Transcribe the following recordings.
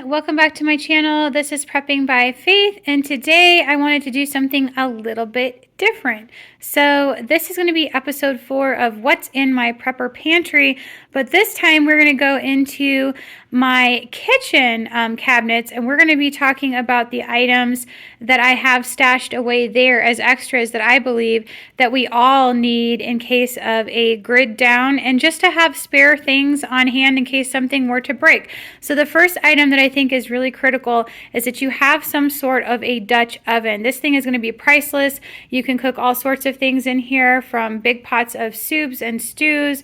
welcome back to my channel. This is Prepping by Faith, and today I wanted to do something a little bit different. So this is going to be episode 4 of what's in my prepper pantry, but this time we're going to go into my kitchen cabinets, and we're going to be talking about the items that I have stashed away there as extras that I believe that we all need in case of a grid down, and just to have spare things on hand in case something were to break. So the first item that I think is really critical is that you have some sort of a Dutch oven. This thing is going to be priceless. You can cook all sorts of things in here, from big pots of soups and stews.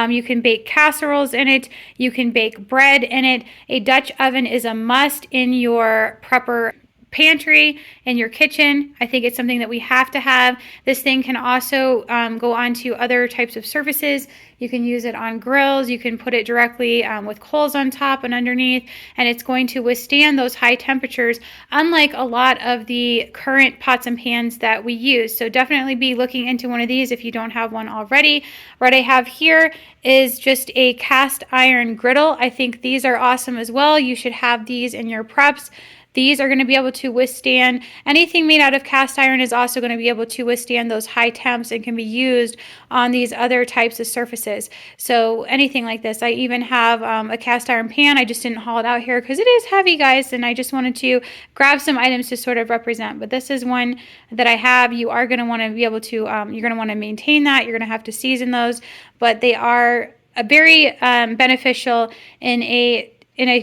You can bake casseroles in it. You can bake bread in it. A Dutch oven is a must in your prepper pantry in your kitchen. I think it's something that we have to have. This thing can also go on to other types of surfaces. You can use it on grills. You can put it directly with coals on top and underneath, and it's going to withstand those high temperatures, unlike a lot of the current pots and pans that we use. So definitely be looking into one of these if you don't have one already. What I have here is just a cast iron griddle. I think these are awesome as well. You should have these in your preps. These are going to be able to withstand anything made out of cast iron, is also going to be able to withstand those high temps and can be used on these other types of surfaces. So anything like this. I even have a cast iron pan. I just didn't haul it out here because it is heavy, guys, and I just wanted to grab some items to sort of represent. But this is one that I have. You are going to want to be able to, you're going to want to maintain that. You're going to have to season those, but they are very beneficial in a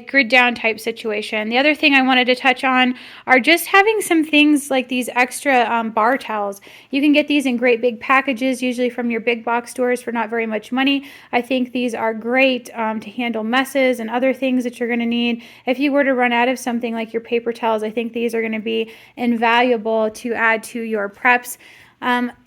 grid down type situation. The other thing I wanted to touch on are just having some things like these extra bar towels. You can get these in great big packages, usually from your big box stores, for not very much money. I think these are great to handle messes and other things that you're going to need. If you were to run out of something like your paper towels, I think these are going to be invaluable to add to your preps.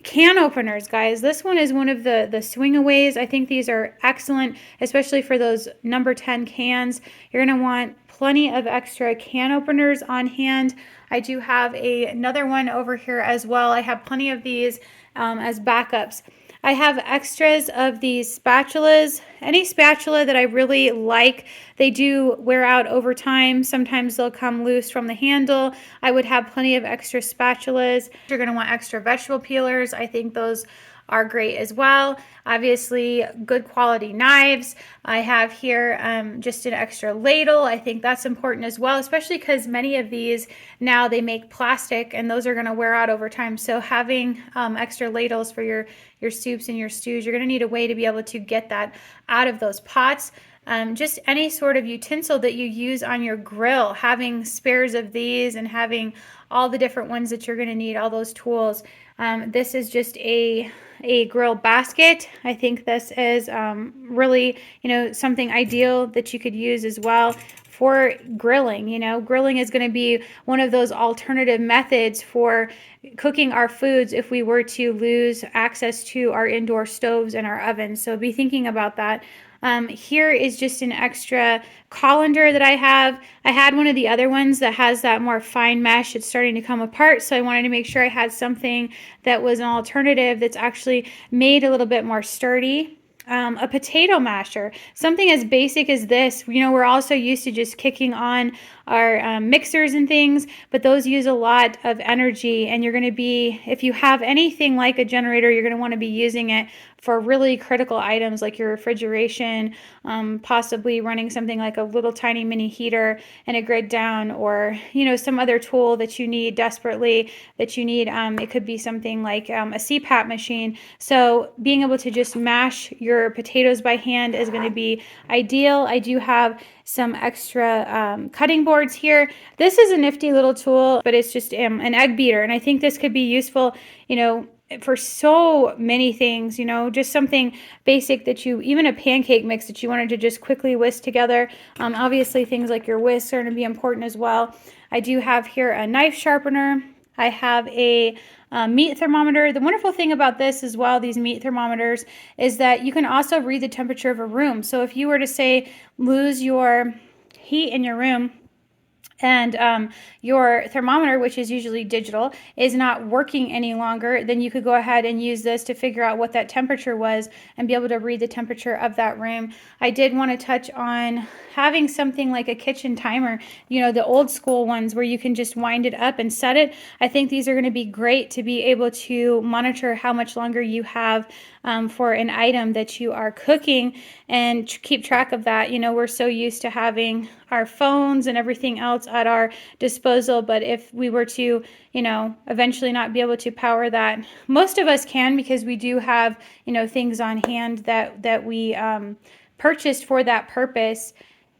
Can openers, guys. This one is one of the swing-aways. I think these are excellent, especially for those number 10 cans. You're going to want plenty of extra can openers on hand. I do have another one over here as well. I have plenty of these as backups. I have extras of these spatulas. Any spatula that I really like, they do wear out over time. Sometimes they'll come loose from the handle. I would have plenty of extra spatulas. You're going to want extra vegetable peelers. I think those are great as well. Obviously, good quality knives. I have here just an extra ladle. I think that's important as well, especially because many of these now they make plastic, and those are going to wear out over time. So having extra ladles for your soups and your stews, you're going to need a way to be able to get that out of those pots. Just any sort of utensil that you use on your grill, having spares of these and having all the different ones that you're going to need, all those tools. This is just a grill basket. I think this is really, something ideal that you could use as well for grilling. Grilling is going to be one of those alternative methods for cooking our foods if we were to lose access to our indoor stoves and our ovens. So be thinking about that. Here is just an extra colander that I have. I had one of the other ones that has that more fine mesh. It's starting to come apart, so I wanted to make sure I had something that was an alternative that's actually made a little bit more sturdy. A potato masher, something as basic as this. We're also used to just kicking on our mixers and things, but those use a lot of energy, and you're going to be, if you have anything like a generator, you're going to want to be using it for really critical items like your refrigeration, possibly running something like a little tiny mini heater and a grid down, or some other tool that you need desperately that you need. It could be something like a CPAP machine. So being able to just mash your potatoes by hand is going to be ideal. I do have some extra cutting boards here. This is a nifty little tool, but it's just an egg beater, and I think this could be useful, for so many things, just something basic that even a pancake mix that you wanted to just quickly whisk together. Obviously things like your whisks are going to be important as well. I do have here a knife sharpener. I have a meat thermometer. The wonderful thing about this as well, these meat thermometers, is that you can also read the temperature of a room. So if you were to say lose your heat in your room, and your thermometer, which is usually digital, is not working any longer, then you could go ahead and use this to figure out what that temperature was and be able to read the temperature of that room. I did want to touch on having something like a kitchen timer, the old school ones where you can just wind it up and set it. I think these are going to be great to be able to monitor how much longer you have for an item that you are cooking and keep track of that. We're so used to having our phones and everything else at our disposal, but if we were to, eventually not be able to power that, most of us can, because we do have, things on hand that we purchased for that purpose.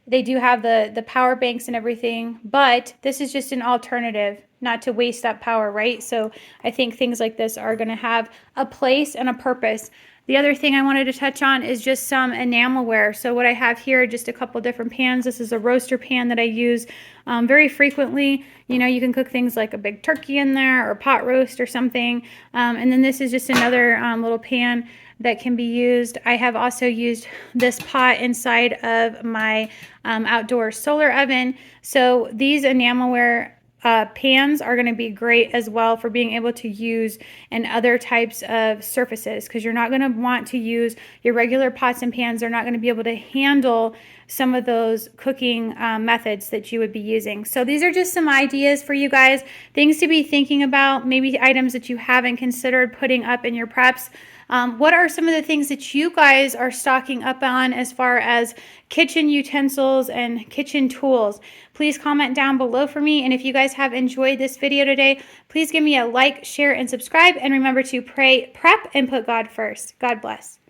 They do have the power banks and everything, but this is just an alternative, not to waste that power, right? So I think things like this are going to have a place and a purpose. The other thing I wanted to touch on is just some enamelware. So what I have here are just a couple different pans. This is a roaster pan that I use very frequently. You can cook things like a big turkey in there or pot roast or something. And then this is just another little pan that can be used. I have also used this pot inside of my outdoor solar oven. So these enamelware pans are going to be great as well for being able to use in other types of surfaces, because you're not going to want to use your regular pots and pans. They're not going to be able to handle some of those cooking methods that you would be using. So these are just some ideas for you guys, things to be thinking about, maybe items that you haven't considered putting up in your preps. What are some of the things that you guys are stocking up on as far as kitchen utensils and kitchen tools? Please comment down below for me. And if you guys have enjoyed this video today, please give me a like, share, and subscribe. And remember to pray, prep, and put God first. God bless.